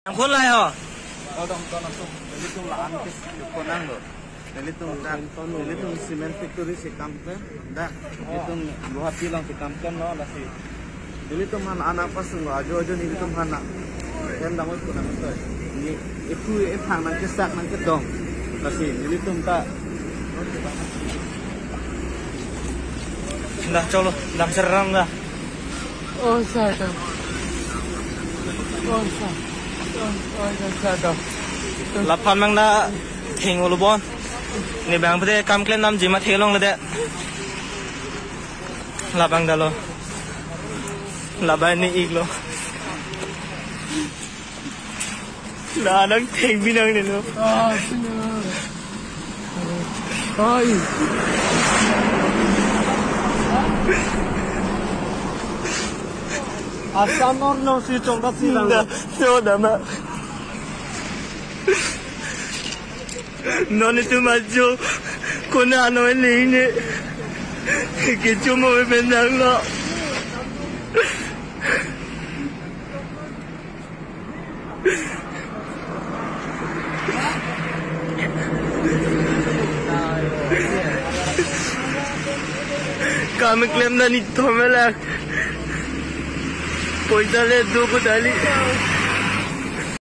Yang pun lah ya. Kau dong langsung nelitung lahan ke konang lo, nelitung cement factory si kampen, dah nelitung luar tilang si kampen lo lasi, nelitung mana anak pas lo ajo nelitung mana, yang dapat konang itu, ini itu hang nang kesak nang kedong, lasi nelitung tak. Dah colo, dah serang dah. Oh saya. Oh saya. Lapan mang dah tinggal lu bon. Ni bang pada kam klen nam jimat helong lede. Lapang dah lo. Laban ni iglo. Dah nang ting binang ni lo. Ah, benar. Ay. Asam orang si congkat silang. Dah, dah mak. Non itu maju, kena ano ini, kita mau bendang lo. Kami klaim dah ni tu melak. Poin dah le 2 kali.